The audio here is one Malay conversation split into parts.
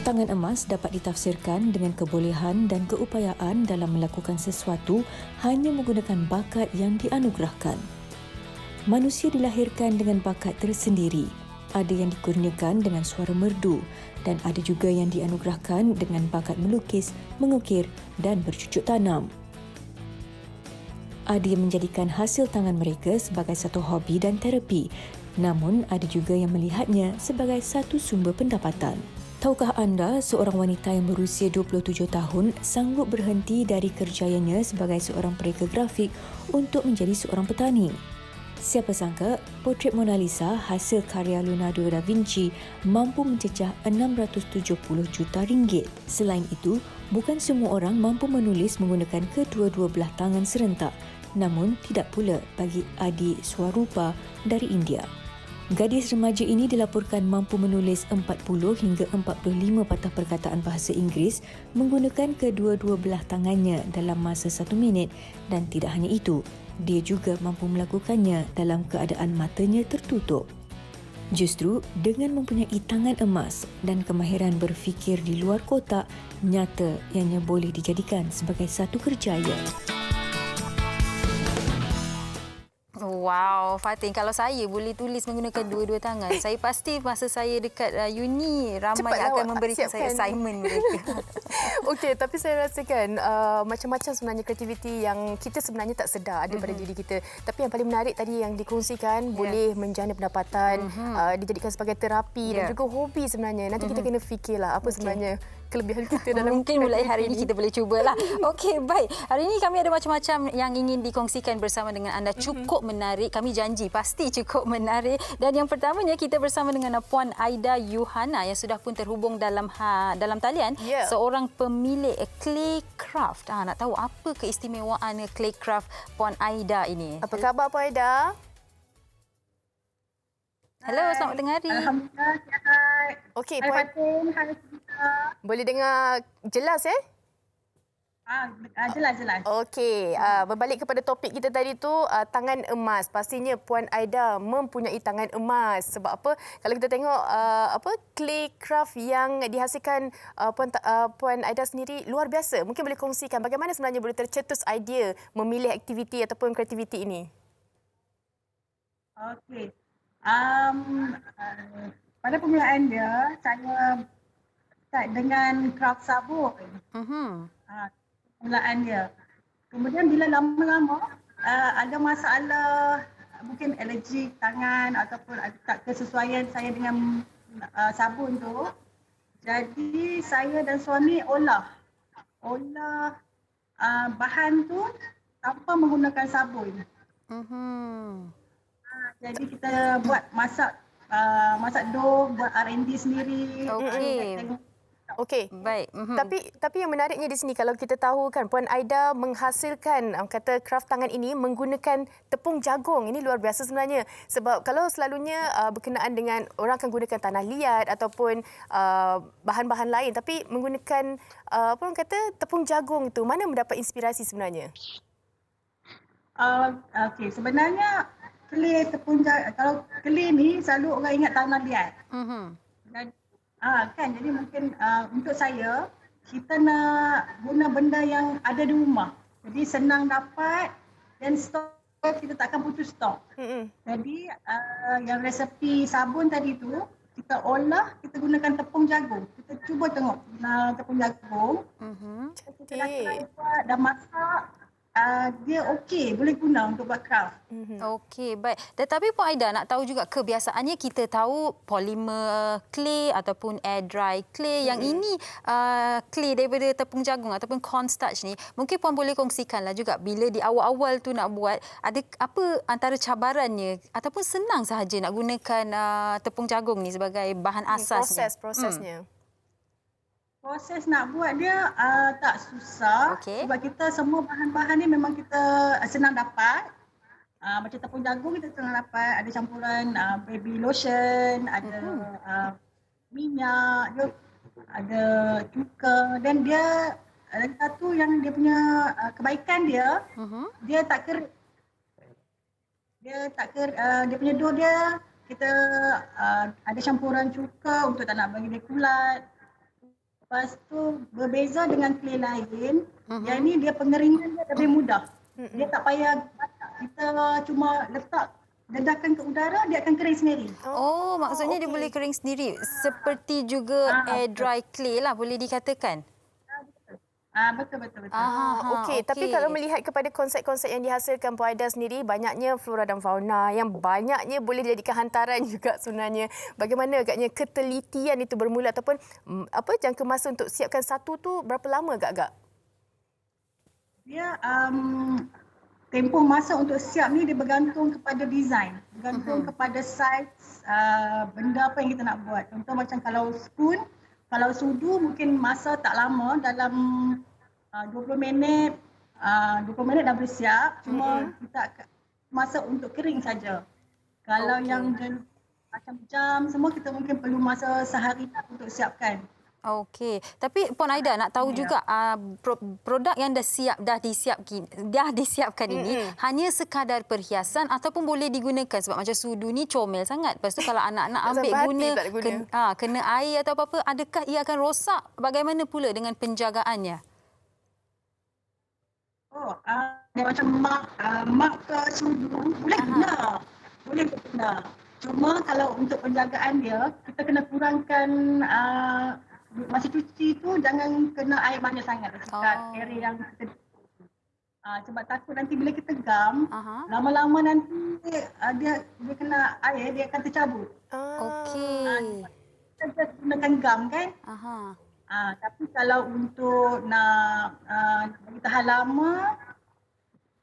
Tangan emas dapat ditafsirkan dengan kebolehan dan keupayaan dalam melakukan sesuatu hanya menggunakan bakat yang dianugerahkan. Manusia dilahirkan dengan bakat tersendiri. Ada yang dikurniakan dengan suara merdu dan ada juga yang dianugerahkan dengan bakat melukis, mengukir dan bercucuk tanam. Ada yang menjadikan hasil tangan mereka sebagai satu hobi dan terapi, namun ada juga yang melihatnya sebagai satu sumber pendapatan. Tahukah anda seorang wanita yang berusia 27 tahun sanggup berhenti dari kerjayanya sebagai seorang pereka grafik untuk menjadi seorang petani? Siapa sangka potret Mona Lisa hasil karya Leonardo da Vinci mampu mencecah 670 juta ringgit. Selain itu, bukan semua orang mampu menulis menggunakan kedua-dua belah tangan serentak, namun tidak pula bagi Adi Swarupa dari India. Gadis remaja ini dilaporkan mampu menulis 40 hingga 45 patah perkataan bahasa Inggeris menggunakan kedua-dua belah tangannya dalam masa 1 minit, dan tidak hanya itu, dia juga mampu melakukannya dalam keadaan matanya tertutup. Justru dengan mempunyai tangan emas dan kemahiran berfikir di luar kotak, nyata ianya boleh dijadikan sebagai satu kerjaya. Wow, Fatin, kalau saya boleh tulis menggunakan dua-dua tangan, saya pasti masa saya dekat uni ramai Cepatlah akan awak memberikan saya siapkan assignment mereka. Okey, tapi saya rasakan macam-macam sebenarnya kreativiti yang kita sebenarnya tak sedar ada pada diri kita. Tapi yang paling menarik tadi yang dikongsikan boleh menjana pendapatan, dijadikan sebagai terapi dan juga hobi sebenarnya. Nanti kita kena fikirlah apa sebenarnya kelebihan kita dalam Mungkin mulai hari ini kita boleh cubalah. Okey, baik. Hari ini kami ada macam-macam yang ingin dikongsikan bersama dengan anda. Cukup menarik. Kami janji pasti cukup menarik. Dan yang pertamanya kita bersama dengan Puan Aida Yuhana yang sudah pun terhubung dalam talian. Seorang pemilik clay craft. Nak tahu apa keistimewaan clay craft Puan Aida ini? Apa khabar Puan Aida? Hello, selamat tengah hari. Alhamdulillah, sihat. Okey, Hai Fatin, hai Sita. boleh dengar jelas Jelas. Okey, berbalik kepada topik kita tadi tu, tangan emas. Pastinya Puan Aida mempunyai tangan emas. Sebab apa? Kalau kita tengok clay craft yang dihasilkan Puan Aida sendiri luar biasa. Mungkin boleh kongsikan bagaimana sebenarnya boleh tercetus idea memilih aktiviti ataupun kreativiti ini? Okey. Pada permulaan dia, saya start dengan craft sabun. Permulaan dia. Kemudian bila lama-lama ada masalah, mungkin alergi tangan ataupun tak kesesuaian saya dengan sabun tu. Jadi saya dan suami olah bahan tu tanpa menggunakan sabun. Jadi kita buat masak dough, buat R&D sendiri. Okey. Baik. Tapi yang menariknya di sini kalau kita tahu kan Puan Aida menghasilkan kata craft tangan ini menggunakan tepung jagung. Ini luar biasa sebenarnya. Sebab kalau selalunya berkenaan dengan orang akan gunakan tanah liat ataupun bahan-bahan lain, tapi menggunakan orang kata tepung jagung itu, mana mendapat inspirasi sebenarnya? Okey, sebenarnya clay kalau clay ni selalu orang ingat tanah liat. Jadi mungkin untuk saya, kita nak guna benda yang ada di rumah. Jadi senang dapat dan stok kita takkan putus stok. Jadi yang resepi sabun tadi tu, kita olah, kita gunakan tepung jagung. Kita cuba tengok tepung jagung. Kita dah buat, dah masak. Dia okey, boleh guna untuk buat craft. Okey, baik. Tetapi Puan Aida nak tahu juga kebiasaannya kita tahu polimer clay ataupun air dry clay. Yang ini clay daripada tepung jagung ataupun cornstarch ni. Mungkin Puan boleh kongsikanlah juga bila di awal-awal tu nak buat, ada apa antara cabarannya ataupun senang sahaja nak gunakan tepung jagung ni sebagai bahan asasnya? Prosesnya. Proses nak buat dia tak susah. Sebab kita semua bahan-bahan ni memang kita senang dapat. Macam tepung jagung kita senang dapat. Ada campuran baby lotion, ada minyak, ada cuka. Dan dia lagi satu yang dia punya kebaikan dia, dia tak kering. Dia punya dough dia, kita ada campuran cuka untuk tak nak bagi dia kulat. Lepas tu berbeza dengan clay lain, yang ni dia pengeringan dia lebih mudah. Dia tak payah masak. Kita cuma letak dedahkan ke udara, dia akan kering sendiri. Oh, maksudnya dia boleh kering sendiri. Seperti juga air dry clay lah boleh dikatakan. Betul. Okey, tapi kalau melihat kepada konsep-konsep yang dihasilkan Puan Aida sendiri, banyaknya flora dan fauna yang banyaknya boleh dijadikan hantaran juga sebenarnya. Bagaimana agaknya ketelitian itu bermula ataupun jangka masa untuk siapkan satu tu berapa lama agak-agak? Dia tempoh masa untuk siap ni dia bergantung kepada design, bergantung kepada saiz benda apa yang kita nak buat. Contoh macam kalau spoon, kalau sudu mungkin masa tak lama, dalam 20 minit dah boleh siap. Cuma kita masa untuk kering saja. Kalau yang macam jam semua kita mungkin perlu masa sehari untuk siapkan. Okey, tapi Puan Aida nak tahu juga produk yang dah disiapkan ini hanya sekadar perhiasan ataupun boleh digunakan sebab macam sudu ni comel sangat. Lepas tu kalau anak-anak ambil guna kena air atau apa-apa, adakah ia akan rosak? Bagaimana pula dengan penjagaannya? Dia macam mak ke sudu boleh guna. Boleh guna. Cuma kalau untuk penjagaan dia, kita kena kurangkan masa cuci tu jangan kena air banyak sangat dekat area yang kita sebab takut nanti bila kita gam, lama-lama nanti dia kena air, dia akan tercabut. Okey. Kita gunakan gam kan? Tapi kalau untuk nak bagi tahan lama,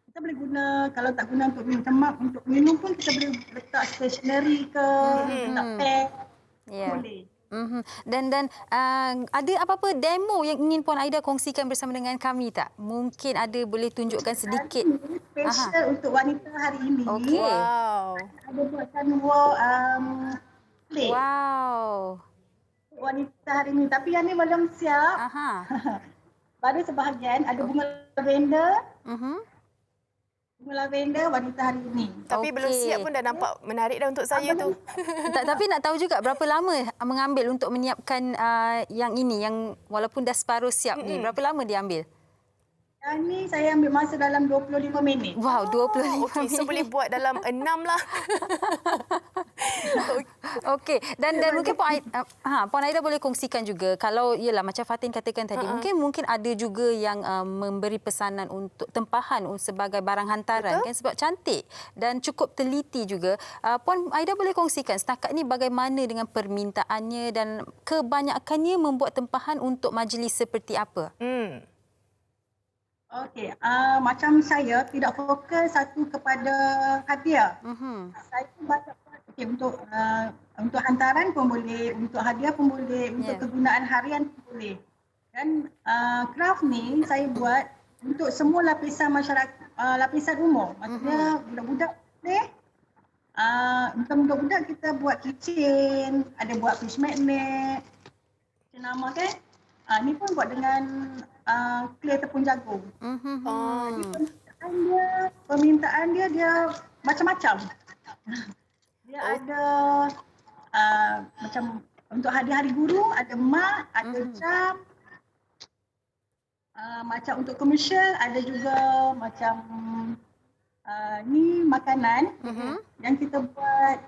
kita boleh guna, kalau tak guna untuk minum cemak, untuk minum pun kita boleh letak stationery ke, letak pack, boleh. Dan ada apa-apa demo yang ingin Puan Aida kongsikan bersama dengan kami tak? Mungkin ada boleh tunjukkan sedikit. Special untuk wanita hari ini. Okey. Wow. Ada buatkan plate. Wow. Wanita hari ini. Tapi yang ni belum siap. Baru sebahagian. Ada bunga lavender. Bunga lavender wanita hari ini. Tapi belum siap pun dah nampak menarik dah untuk saya tu. Tapi nak tahu juga berapa lama mengambil untuk menyiapkan yang ini, yang walaupun dah separuh siap ni. Berapa lama dia ambil? Yang ni saya ambil masa dalam 25 minit. Wow, 25 Okey, minit. so boleh buat dalam 6 lah. Okey, dan mungkin Puan Aida boleh kongsikan juga kalau ialah macam Fatin katakan tadi, mungkin ada juga yang memberi pesanan untuk tempahan sebagai barang hantaran. Kan, sebab cantik dan cukup teliti juga. Puan Aida boleh kongsikan setakat ni bagaimana dengan permintaannya dan kebanyakannya membuat tempahan untuk majlis seperti apa? Okey, macam saya tidak fokus satu kepada hadiah. Saya banyak untuk hantaran pun boleh, untuk hadiah pun boleh, untuk kegunaan harian pun boleh. Dan craft ni saya buat untuk semua lapisan masyarakat, lapisan umur. Maksudnya budak-budak boleh. Untuk budak-budak kita buat keychain, ada buat fish magnet, cenama kan. Ni pun buat dengan clay tepung jagung. Permintaan dia macam-macam. Dia ada macam untuk hari-hari guru, ada mak, ada jam. Macam untuk komersial, ada juga macam ni makanan yang kita buat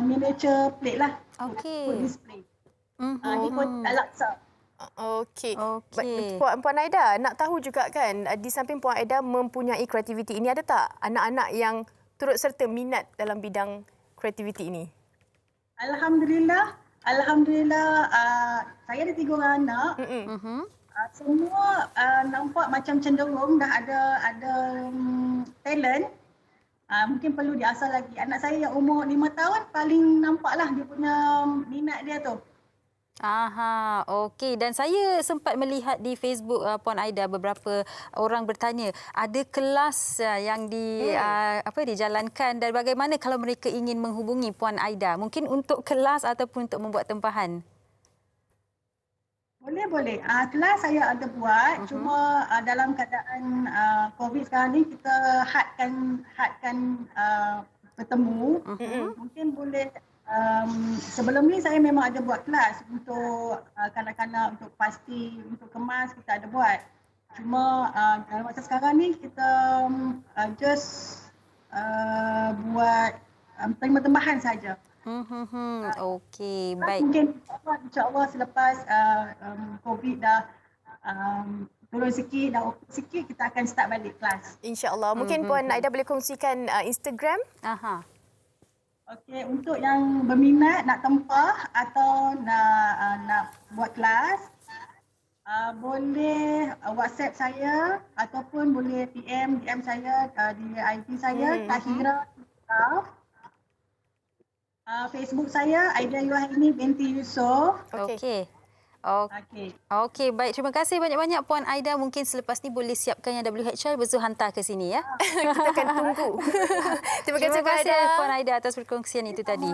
miniature plate lah. Food display. Ni pun laksa. Okey. Puan Aida, nak tahu juga kan, di samping Puan Aida mempunyai kreativiti ini, ada tak anak-anak yang turut serta minat dalam bidang kreativiti ini? Alhamdulillah, saya ada 3 orang anak. Semua nampak macam cenderung dah ada talent. Mungkin perlu diasah lagi. Anak saya yang umur 5 tahun paling nampaklah dia punya minat dia tu. Okey. Dan saya sempat melihat di Facebook Puan Aida, beberapa orang bertanya, ada kelas yang dijalankan dan bagaimana kalau mereka ingin menghubungi Puan Aida? Mungkin untuk kelas ataupun untuk membuat tempahan? Boleh. Kelas saya ada buat, cuma dalam keadaan COVID sekarang ni kita hadkan bertemu. Mungkin boleh sebelum ni saya memang ada buat kelas untuk kanak-kanak, untuk pasti, untuk kemas kita ada buat. Cuma dalam masa sekarang ni kita just buat perkhidmatan saja. Okey, baik. Mungkin insya-Allah selepas COVID dah turun sikit, dah okey sikit, kita akan start balik kelas. InsyaAllah. Mungkin Puan Aida boleh kongsikan Instagram? Aha. Okey, untuk yang berminat nak tempah atau nak buat kelas, boleh WhatsApp saya ataupun boleh DM saya di ID saya Tahira Craft. Facebook saya Aida Yuhaini binti Yusof. Okey. Okey. Okey, baik. Terima kasih banyak-banyak Puan Aida. Mungkin selepas ni boleh siapkan yang WHL betul hantar ke sini ya. Kita akan tunggu. Terima kasih Puan Aida. Puan Aida atas perkongsian itu tadi.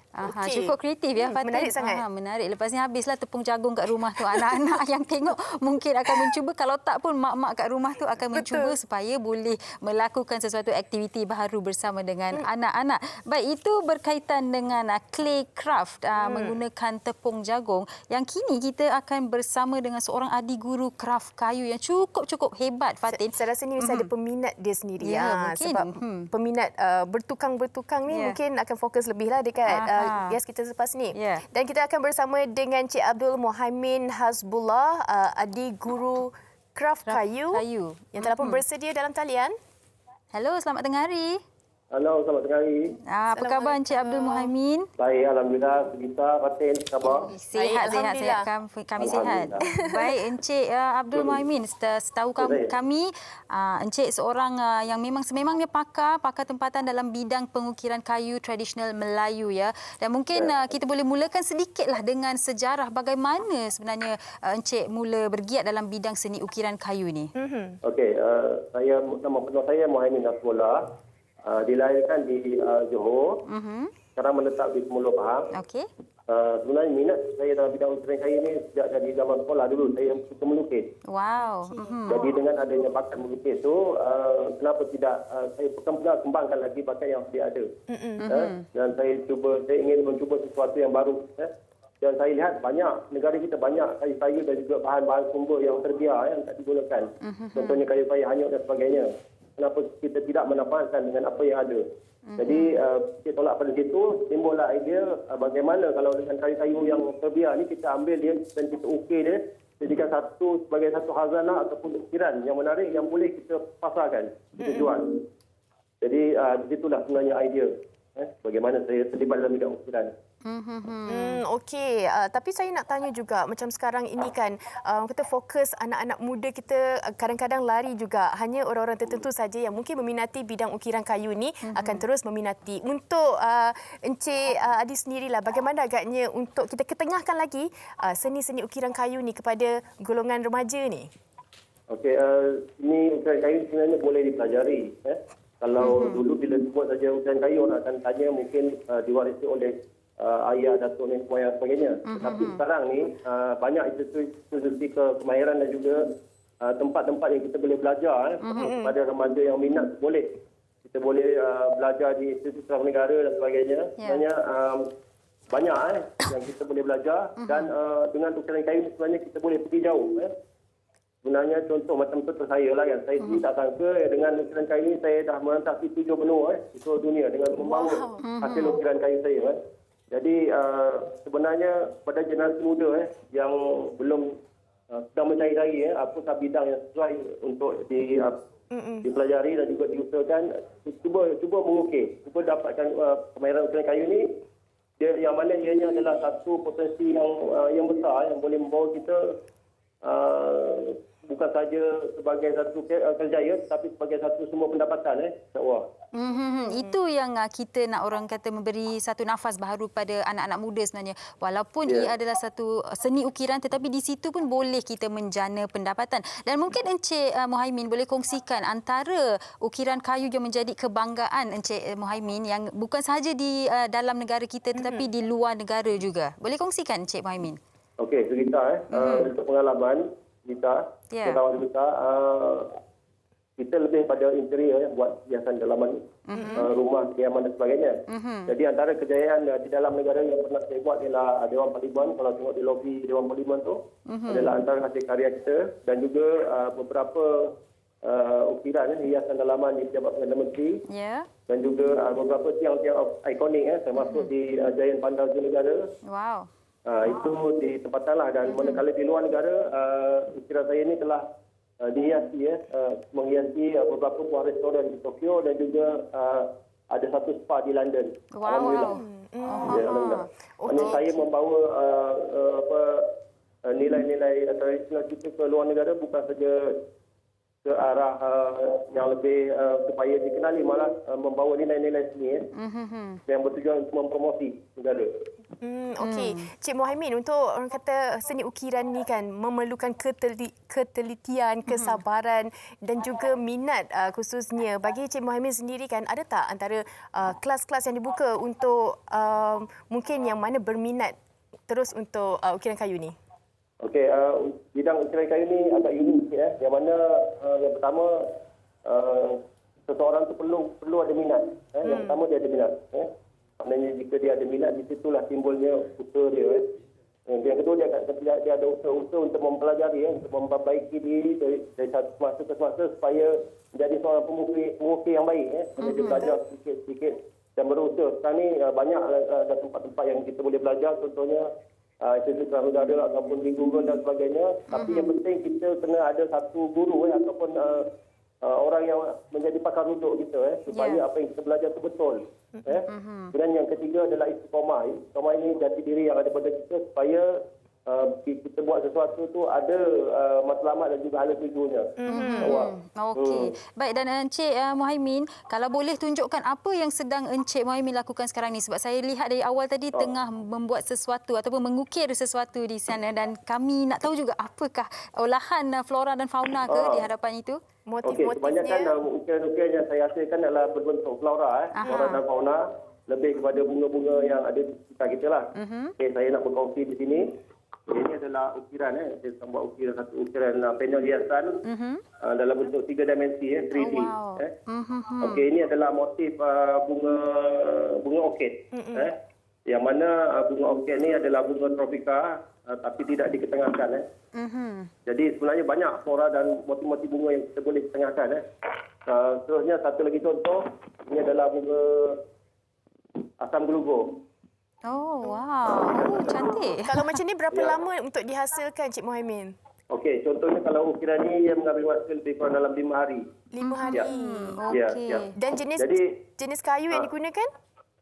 Okey. Cukup kreatif ya Fatin. Menarik sangat. Menarik. Lepas ni habislah tepung jagung kat rumah tu. Anak-anak yang tengok mungkin akan mencuba. Kalau tak pun mak-mak kat rumah tu akan mencuba supaya boleh melakukan sesuatu aktiviti baru bersama dengan anak-anak. Baik, itu berkaitan dengan clay craft menggunakan tepung jagung. Yang kini kita akan bersama dengan seorang adik guru craft kayu yang cukup hebat Fatin. Saya rasa ni mesti ada peminat dia sendiri. Ya, mungkin. Sebab peminat bertukang-bertukang ni mungkin akan fokus lebihlah dekat yes kita selepas ni. Ya. Dan kita akan bersama dengan Cik Abdul Muhaimin Hasbullah, adik guru craft kayu yang telah pun bersedia dalam talian. Hello, selamat tengah hari. Halo, selamat tengah hari. Apa khabar Encik Abdul Muhaimin? Baik, Alhamdulillah. Kita, Fatin, apa khabar? Sihat. Kami sihat. Baik, Encik Abdul Muhaimin, setahu kami, Encik seorang yang memang sememangnya pakar tempatan dalam bidang pengukiran kayu tradisional Melayu ya. Dan mungkin kita boleh mulakan sedikitlah dengan sejarah bagaimana sebenarnya Encik mula bergiat dalam bidang seni ukiran kayu ni. Okey, nama penuh saya Muhaimin Nasrullah. Dilahirkan di Johor. Sekarang menetap di Semulu Pahang. Okey. Sebenarnya minat saya dalam bidang ukiran kayu ni sejak dari zaman sekolah dulu. Saya suka melukis. Wow. Jadi dengan adanya bakat melukis tu, kenapa tidak saya kembangkan lagi bakat yang dia ada. Dan saya ingin mencuba sesuatu yang baru. Dan saya lihat banyak, negara kita banyak kayu-kayu dan juga bahan-bahan sumber yang terbiar yang tak digunakan. Contohnya kayu-kayu hanyut dan sebagainya. Kenapa kita tidak memanfaatkan dengan apa yang ada. Jadi kita tolak pada situ, timbullah idea bagaimana kalau dengan kayu-kayu yang terbiar ni kita ambil dia dan kita ukir dia jadikan sebagai satu khazanah ataupun ukiran yang menarik yang boleh kita pasarkan, kita jual. Jadi di situlah sebenarnya idea bagaimana saya terlibat dalam bidang ukiran. Okey, tapi saya nak tanya juga macam sekarang ini kan kita fokus anak-anak muda kita kadang-kadang lari juga hanya orang-orang tertentu saja yang mungkin meminati bidang ukiran kayu ni akan terus meminati. Untuk Encik Adi sendirilah bagaimana agaknya untuk kita ketengahkan lagi seni-seni ukiran kayu ni kepada golongan remaja ni? Okey, ini ukiran kayu sebenarnya boleh dipelajari. Kalau dulu bila sebut saja ukiran kayu orang akan tanya mungkin diwarisi oleh ayah, datuk, nenek moyang sebagainya. Tetapi sekarang ni banyak institusi kemahiran dan juga tempat-tempat yang kita boleh belajar kepada remaja yang minat boleh. Kita boleh belajar di institusi serah negara dan sebagainya. Sebenarnya banyak yang kita boleh belajar dan dengan ukiran kayu sebenarnya kita boleh pergi jauh. Sebenarnya contoh macam contoh saya lah kan. Saya sendiri tak sangka dengan ukiran kayu ni saya dah merantau di 7 benua di seluruh dunia dengan membangun hasil ukiran kayu saya. Jadi sebenarnya pada generasi muda yang belum sedang mencari-cari apakah bidang yang sesuai untuk dipelajari dan juga diusahakan, cuba mengukir, cuba dapatkan kemahiran ukiran kayu ni yang mana ianya adalah satu potensi yang besar yang boleh membawa kita bukan saja sebagai satu kerjaya tetapi sebagai satu sumber pendapatan insya-Allah. Itu yang kita nak orang kata memberi satu nafas baru pada anak-anak muda sebenarnya. Walaupun ia adalah satu seni ukiran tetapi di situ pun boleh kita menjana pendapatan. Dan mungkin Encik Muhaimin boleh kongsikan antara ukiran kayu yang menjadi kebanggaan Encik Muhaimin yang bukan sahaja di dalam negara kita tetapi di luar negara juga. Boleh kongsikan Encik Muhaimin? Okey, cerita untuk pengalaman kita, kita lebih pada interior buat hiasan dalaman. rumah kediaman dan sebagainya. Jadi antara kejayaan di dalam negara yang pernah saya buat ialah Dewan Parlimen. Kalau tengok di lobi Dewan Parlimen tu adalah antara hasil karya kita, dan juga beberapa ukiran hiasan dalaman di Pejabat Perdana Menteri. Ya. Dan juga beberapa tiang-tiang ikonik termasuk di Giant Bandar Negara. Wow. Itu di tempatan lah, dan manakala di luar negara ukiran saya ini telah dihiasi menghiasi beberapa buah restoran di Tokyo, dan juga ada satu spa di London. Alhamdulillah. Ya, alhamdulillah. Saya membawa nilai-nilai tradisional kita ke luar negara bukan saja ke arah yang lebih supaya dikenali, malah membawa nilai-nilai seni yang bertujuan untuk mempromosi negara. Okey, Cik Mohaimin, untuk orang kata seni ukiran ni kan memerlukan ketelitian, kesabaran dan juga minat khususnya. Bagi Cik Mohaimin sendiri kan, ada tak antara kelas-kelas yang dibuka untuk mungkin yang mana berminat terus untuk ukiran kayu ni? Okey, bidang ukiran kayu ni agak unik sikit. Yang mana yang pertama seseorang tu perlu ada minat. Yang pertama dia ada minat. Maknanya jika dia ada minat, di situlah timbulnya usaha dia. Yang kedua dia ada usaha untuk mempelajari, untuk memperbaiki diri dari satu semasa ke semasa supaya menjadi seorang pengukir yang baik. Dia belajar sedikit-sedikit dan berusaha. Sekarang ni banyak ada tempat-tempat yang kita boleh belajar, contohnya Institut Keras Udara ataupun di Google dan sebagainya. Tapi yang penting kita kena ada satu guru ataupun orang yang menjadi pakar duduk kita supaya apa yang kita belajar itu betul. Dan yang ketiga adalah istiqomah. Istiqomah ini jati diri yang ada pada kita supaya kita buat sesuatu tu ada matlamat dan juga hala tujuannya. Okey. Baik, dan Encik Mohaimin, kalau boleh tunjukkan apa yang sedang Encik Mohaimin lakukan sekarang ni, sebab saya lihat dari awal tadi tengah membuat sesuatu ataupun mengukir sesuatu di sana, dan kami nak tahu juga apakah olahan flora dan fauna ke di hadapan itu? Okey, kebanyakan ukiran-ukiran yang saya hasilkan adalah berbentuk flora, flora dan fauna, lebih kepada bunga-bunga yang ada di sekitar kita lah. Okey, saya nak berkongsi di sini. Ini adalah ukiran, saya akan buat satu ukiran panel hiasan dalam bentuk 3 dimensi, 3D. Okey, ini adalah motif bunga orkid. Yang mana bunga orkid ni adalah bunga tropika tapi tidak diketengahkan. Jadi sebenarnya banyak flora dan motif-motif bunga yang kita boleh ketengahkan. Seterusnya satu lagi contoh, ini adalah bunga asam gelugur. Oh, wow. Cantik. Kalau macam ni berapa lama untuk dihasilkan, Cik Mohaimin? Okey, contohnya kalau ukiran ni ia mengambil masa lebih kurang dalam 5 hari. 5 hari. Okey. Dan jenis kayu yang digunakan?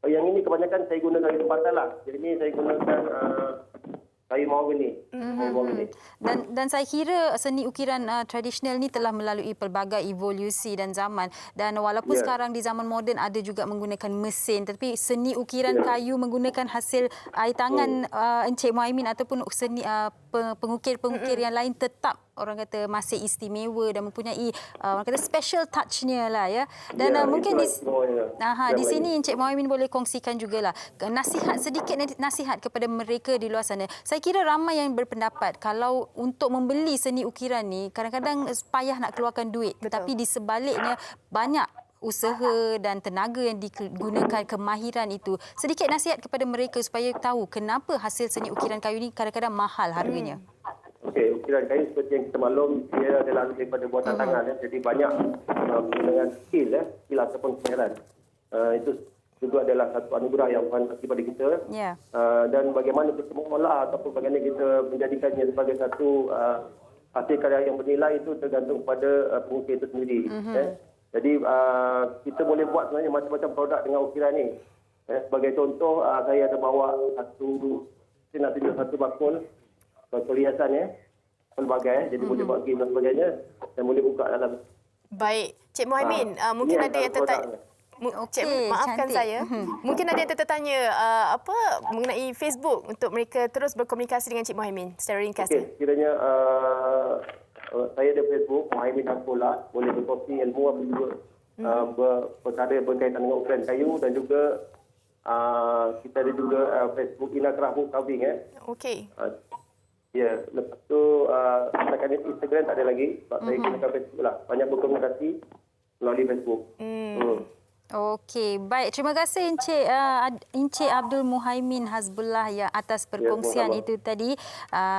Yang ini kebanyakan saya guna kayu tempatan lah. Jadi ini saya gunakan kayu mahogany. Dan saya kira seni ukiran tradisional ni telah melalui pelbagai evolusi dan zaman, dan walaupun sekarang di zaman moden ada juga menggunakan mesin, tapi seni ukiran kayu menggunakan hasil air tangan Encik Mohaimin ataupun seni pengukir-pengukir yang lain tetap orang kata masih istimewa dan mempunyai orang kata special touch-nya lah ya. Dan mungkin di sini Encik Mohaimin boleh kongsikan jugalah sedikit nasihat kepada mereka di luar sana. Saya kira ramai yang berpendapat kalau untuk membeli seni ukiran ni kadang-kadang payah nak keluarkan duit. Tetapi di sebaliknya banyak usaha dan tenaga yang digunakan, kemahiran itu. Sedikit nasihat kepada mereka supaya tahu kenapa hasil seni ukiran kayu ni kadang-kadang mahal harganya. Okey, ukiran kayu seperti yang kita maklum, dia adalah daripada buatan tangan. Jadi banyak dengan skill ataupun kemahiran. Itu juga adalah satu anugerah yang Tuhan bagi pada kita. Dan bagaimana kita mengolah ataupun bagaimana kita menjadikannya sebagai satu hasil karya yang bernilai itu tergantung kepada pengukir itu sendiri. Jadi kita boleh buat sebenarnya macam-macam produk dengan ukiran ni. Sebagai contoh, saya ada bawa saya nak tunjuk satu bakul hiasan pelbagai, jadi boleh buat game dan sebagainya dan boleh buka dalam. Baik, Cik Mohaimin, mungkin ada yang tertanya. Maafkan saya. Mungkin ada yang tertanya mengenai Facebook untuk mereka terus berkomunikasi dengan Cik Mohaimin secara ringkas. Okey, kiranya saya ada Facebook Mohaimin Hafsullah, boleh berkongsi ilmu apa juga perkara berkaitan dengan ukiran kayu, dan juga kita ada juga Facebook Ina Kerahmu Carving. Okey. Ya, lepas tu setakat ni Instagram tak ada lagi sebab saya gunakan Facebook lah. Banyak berkomunikasi melalui Facebook. Okey, baik. Terima kasih Encik Abdul Muhaimin Hasbullah ya atas perkongsian sama-sama. itu tadi.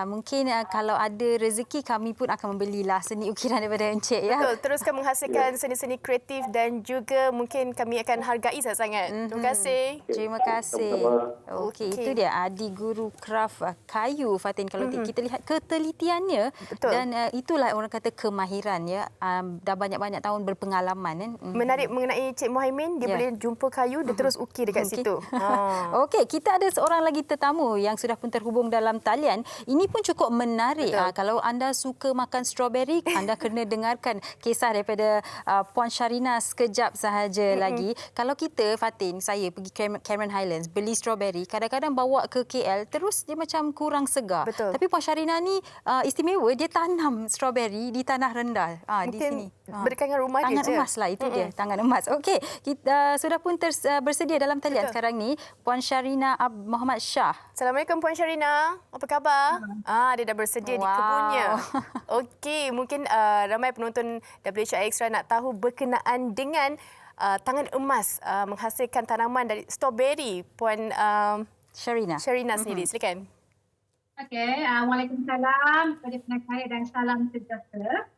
Mungkin kalau ada rezeki kami pun akan membelilah seni ukiran daripada Encik ya. Betul, teruskan menghasilkan seni-seni kreatif dan juga mungkin kami akan hargai sangat-sangat. Terima kasih. Terima kasih. Sama-sama. Okey, Okey. itu dia adik guru kraft kayu Fatin. Kalau kita lihat ketelitiannya Betul. dan itulah orang kata kemahiran ya. Dah banyak-banyak tahun berpengalaman kan. Menarik mengenai Cik Muhaimin, dia Ya. boleh jumpa kayu, dia terus ukir dekat Okey. situ. Ha. Okey, kita ada seorang lagi tetamu yang sudah pun terhubung dalam talian. Ini pun cukup menarik. Betul. Kalau anda suka makan strawberry, anda kena dengarkan kisah daripada Puan Sharina sekejap sahaja lagi. Kalau kita, Fatin, saya pergi Cameron Highlands, beli strawberry, kadang-kadang bawa ke KL, terus dia macam kurang segar. Betul. Tapi Puan Sharina ni istimewa, dia tanam strawberry di tanah rendah. Di Mungkin sini. berdekatan rumah tangan dia je. emas lah itu dia, tangan emas. Okey, kita sudah pun bersedia dalam talian Betul. sekarang ni Puan Sharina Muhammad Shah. Assalamualaikum Puan Sharina. Apa khabar? Dia dah bersedia di Wow. kebunnya. Okey, mungkin ramai penonton WHI Extra nak tahu berkenaan dengan tangan emas menghasilkan tanaman dari strawberry. Puan Sharina. Sharina sendiri, silakan. Okey, Waalaikumsalam kepada pendengar dan salam sejahtera.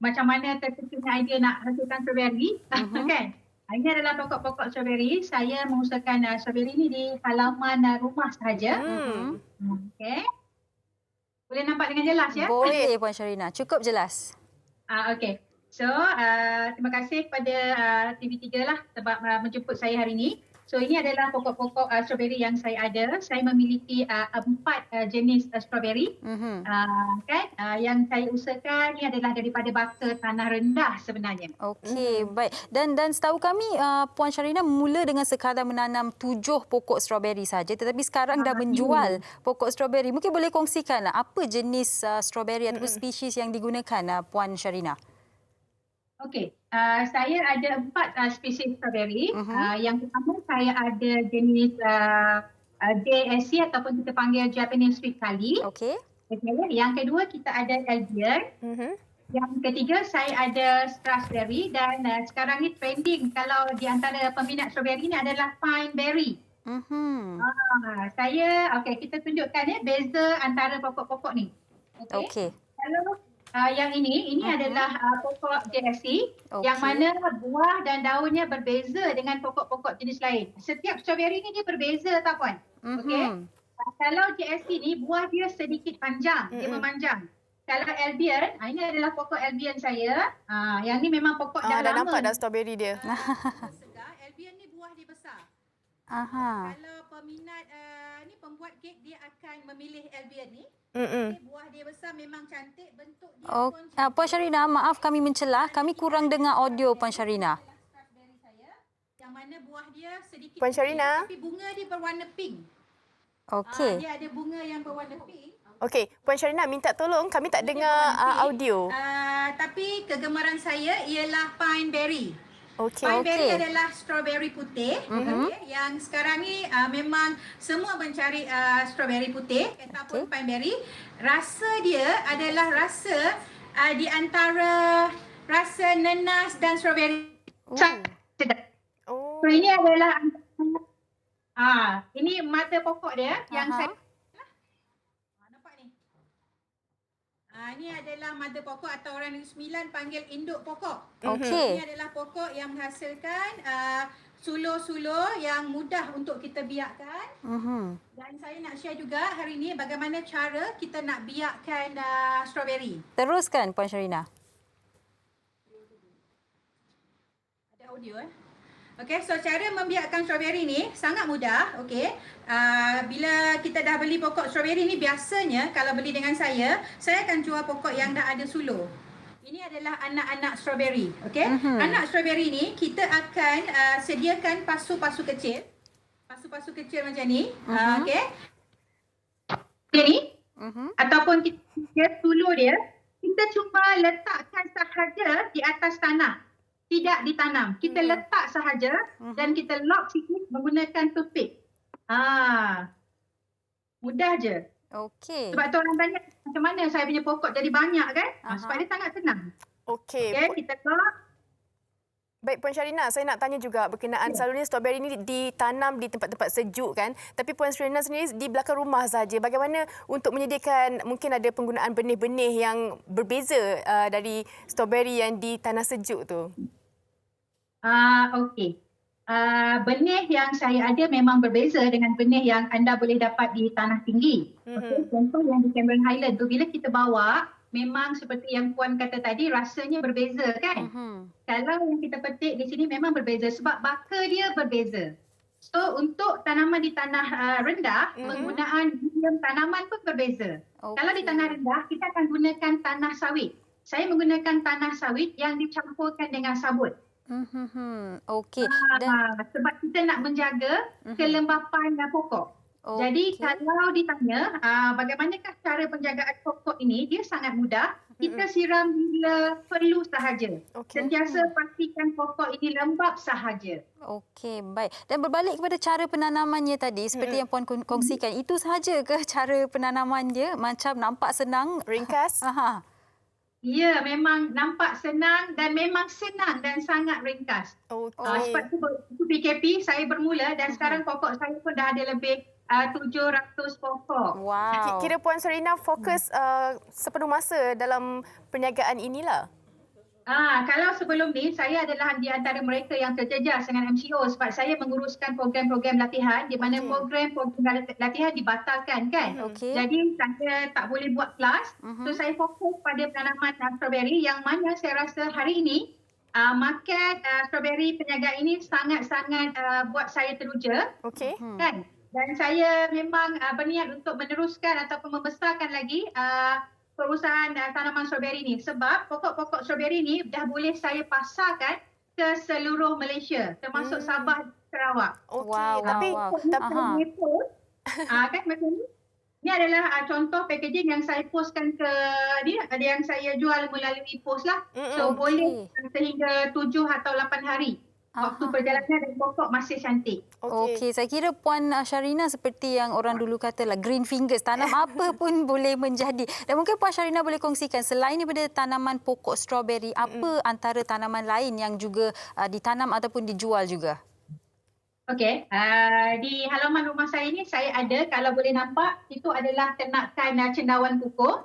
Macam mana tercetusnya idea nak hasilkan strawberry, kan? Ini adalah pokok-pokok strawberry. Saya mengusahakan strawberry ini di halaman rumah sahaja. Okey. Boleh nampak dengan jelas ya? Boleh Puan Sharina, cukup jelas. Okey. So, terima kasih kepada TV3 lah sebab menjemput saya hari ini. So, ini adalah pokok-pokok strawberry yang saya ada. Saya memiliki 4 jenis strawberry. Kan? Yang saya usahakan ni adalah daripada baka tanah rendah sebenarnya. Okey, baik. Dan setahu kami Puan Sharina mula dengan sekadar menanam 7 pokok strawberry saja, tetapi sekarang dah menjual pokok strawberry. Mungkin boleh kongsikan apa jenis strawberry ataupun spesies yang digunakan Puan Sharina? Okey, saya ada 4 spesies strawberry. Yang pertama saya ada jenis JSC ataupun kita panggil Japanese Sweet Kali. Okey. Okay. Yang kedua kita ada Albion. Yang ketiga saya ada Strasberry dan sekarang ni trending kalau di antara peminat strawberry ni adalah Pine Berry. Kita tunjukkan beza antara pokok-pokok ni. Okey. Kalau yang ini adalah pokok JSC yang Okey. mana buah dan daunnya berbeza dengan pokok-pokok jenis lain. Setiap strawberry ni dia berbeza tau Puan. Okey. Kalau JSC ni buah dia sedikit panjang, dia memanjang. Kalau Albion, ini adalah pokok Albion saya. Yang ni memang pokok dah Dah lama. nampak dah strawberry dia. Segar, Albion ni buah dia besar. Aha. Kalau peminat ni pembuat kek dia akan memilih Albion ni. Buah dia besar memang cantik, bentuk dia Oh, pun Puan Sharina, maaf kami mencelah. Kami kurang dengar audio Puan Sharina. strawberry saya. Yang mana buah dia sedikit Puan pink, Sharina? tapi bunga dia berwarna pink. Okey. Dia ada bunga yang berwarna pink. Okey, Puan Sharina minta tolong, kami tak dengar audio. Tapi kegemaran saya ialah pine berry. Okey. Pine berry Okey. adalah strawberry putih. Yang sekarang ni memang semua mencari strawberry putih ataupun pine berry. Rasa dia adalah rasa di antara rasa nenas dan strawberry. Sedap. Oh. So ini adalah ini mata pokok dia yang saya Nampak ni? Ini adalah mata pokok atau orang Negeri Sembilan panggil induk pokok. Okey. Ini adalah pokok yang menghasilkan sulur-sulur yang mudah untuk kita biakkan. Dan saya nak share juga hari ini bagaimana cara kita nak biakkan strawberry. Teruskan Puan Sharina. Ada audio Okey, so cara membiakkan strawberry ni sangat mudah. Okey, bila kita dah beli pokok strawberry ni, biasanya kalau beli dengan saya akan jual pokok yang dah ada sulur. Ini adalah anak-anak strawberry. Okey, anak strawberry ni kita akan sediakan pasu-pasu kecil. Pasu-pasu kecil macam ni. Okey. ni ataupun kita sulur dia, kita cuma letakkan sahaja di atas tanah. Tidak ditanam. Kita letak sahaja dan kita lock sikit menggunakan toothpick. Mudah je. Okey. Sebab tu orang tanya macam mana saya punya pokok jadi banyak kan? Sebab dia sangat senang. Okey. Okay, kita lock. Baik Puan Syarina, saya nak tanya juga berkenaan selalunya strawberry ini ditanam di tempat-tempat sejuk kan. Tapi Puan Syarina sendiri di belakang rumah saja. Bagaimana untuk menyediakan mungkin ada penggunaan benih-benih yang berbeza dari strawberry yang di tanah sejuk tu? Okey. Benih yang saya ada memang berbeza dengan benih yang anda boleh dapat di tanah tinggi. Okay. Contoh yang di Cameron Highland tu bila kita bawa, memang seperti yang Puan kata tadi, rasanya berbeza kan? Kalau yang kita petik di sini memang berbeza sebab baka dia berbeza. So untuk tanaman di tanah rendah, penggunaan medium tanaman pun berbeza. Kalau di tanah rendah, kita akan gunakan tanah sawit. Saya menggunakan tanah sawit yang dicampurkan dengan sabut. Okey. Dan Sebab kita nak menjaga kelembapan pokok. Jadi kalau ditanya bagaimanakah cara penjagaan pokok ini, dia sangat mudah. Kita siram bila perlu sahaja. Sentiasa pastikan pokok ini lembap sahaja. okey, baik. Dan berbalik kepada cara penanamannya tadi seperti yang Puan kongsikan, itu sahaja ke cara penanaman dia? Macam nampak senang? Ringkas? Ya, memang nampak senang dan memang senang dan sangat ringkas. Sebab itu PKP saya bermula dan sekarang pokok saya pun dah ada lebih 700 pokok. Wow. Kira Puan Syarina fokus sepenuh masa dalam perniagaan inilah? Kalau sebelum ni, saya adalah di antara mereka yang terjejas dengan MCO sebab saya menguruskan program-program latihan di mana program-program latihan dibatalkan kan. Jadi saya tak boleh buat kelas. So saya fokus pada penanaman strawberry yang mana saya rasa hari ini market strawberry perniagaan ini sangat-sangat buat saya teruja. Kan? Dan saya memang berniat untuk meneruskan ataupun membesarkan lagi perusahaan tanaman strawberry ni sebab pokok-pokok strawberry ni dah boleh saya pasarkan ke seluruh Malaysia termasuk Sabah dan Sarawak. Tapi kan macam ni. Ini adalah contoh packaging yang saya postkan ke ni, ada yang saya jual melalui post lah. So boleh sehingga 7 atau 8 hari. Waktu perjalanan dan pokok masih cantik. Okey, saya kira Puan Syarina seperti yang orang dulu katalah green fingers, tanam apa pun boleh menjadi. Dan mungkin Puan Syarina boleh kongsikan selain daripada tanaman pokok strawberry, apa antara tanaman lain yang juga ditanam ataupun dijual juga? Okey, di halaman rumah saya ni saya ada, kalau boleh nampak, itu adalah ternakan cendawan kukuh.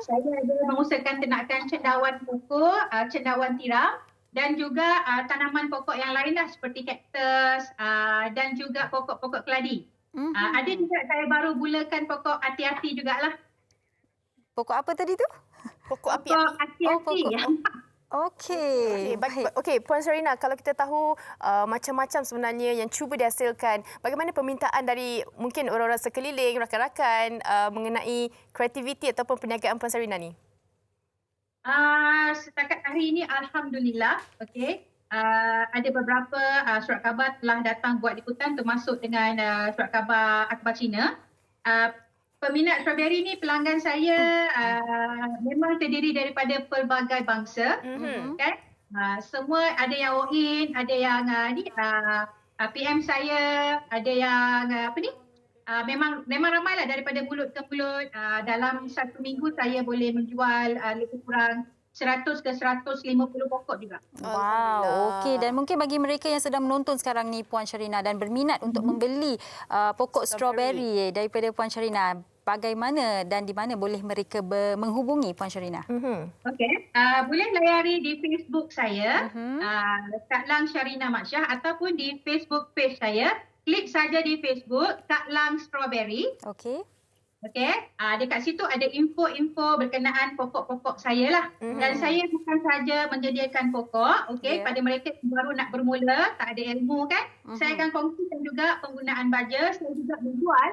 Saya ada mengusahakan ternakan cendawan kukuh, cendawan tiram. Dan juga tanaman pokok yang lainlah seperti kaktus dan juga pokok-pokok keladi. Ada juga saya baru mulakan pokok hati-hati jugalah. Pokok apa tadi tu? Pokok api-api. Okey. Okey, Puan Syarina, kalau kita tahu macam-macam sebenarnya yang cuba dihasilkan, bagaimana permintaan dari mungkin orang-orang sekeliling, rakan-rakan mengenai kreativiti ataupun perniagaan Puan Syarina ni? Setakat hari ini alhamdulillah, okey. Ada beberapa surat khabar telah datang buat liputan termasuk dengan surat khabar akhbar Cina. Peminat strawberry ni pelanggan saya memang terdiri daripada pelbagai bangsa, kan? Semua ada yang walk in, ada yang PM saya, ada yang memang ramailah daripada mulut ke mulut. Dalam satu minggu saya boleh menjual lebih kurang 100 ke 150 pokok juga. Wow, okey. Dan mungkin bagi mereka yang sedang menonton sekarang ni Puan Syarina dan berminat untuk membeli pokok strawberry daripada Puan Syarina, bagaimana dan di mana boleh mereka menghubungi Puan Syarina? Okey, boleh layari di Facebook saya, Kak Lang Syarina Mat Syah, ataupun di Facebook page saya. Klik saja di Facebook Kak Lang Strawberry. Okey. Okey, dekat situ ada info-info berkenaan pokok-pokok saya lah. Dan saya bukan saja menyediakan pokok, okey, pada mereka yang baru nak bermula, tak ada ilmu kan. Saya akan kongsikan juga penggunaan baja. Saya juga menjual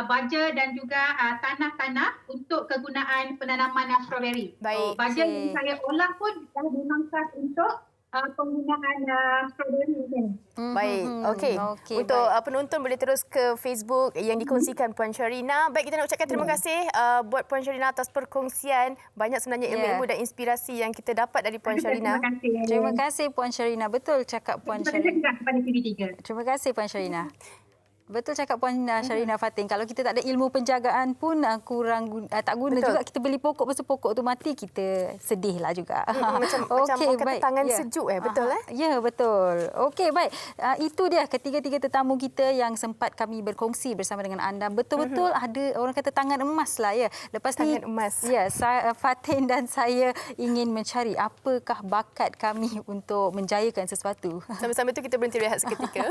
baja dan juga tanah-tanah untuk kegunaan penanaman strawberry. Baja yang saya olah pun memang khas untuk penggunaan strawberry ni. Baik, okey. Untuk penonton boleh terus ke Facebook yang dikongsikan Puan Syarina. Baik, kita nak ucapkan terima kasih buat Puan Syarina atas perkongsian. Banyak sebenarnya ilmu-ilmu dan inspirasi yang kita dapat dari Puan Syarina. Terima kasih Puan Syarina. Betul cakap Puan Syarina. Terima kasih kepada TV3. Terima kasih Puan Syarina. Betul cakap Puan Sharina Fatin. Kalau kita tak ada ilmu penjagaan pun tak guna Betul. juga. Kita beli pokok, pasal pokok tu mati, kita sedihlah juga. Macam orang kata tangan sejuk betul Ya, betul. Okey, baik. Itu dia ketiga-tiga tetamu kita yang sempat kami berkongsi bersama dengan anda. Betul-betul ada orang kata tangan emas lah ya. Lepas Tangan ni emas. Ya, Fatin dan saya ingin mencari apakah bakat kami untuk menjayakan sesuatu. Sambil-sambil tu kita berhenti rehat seketika.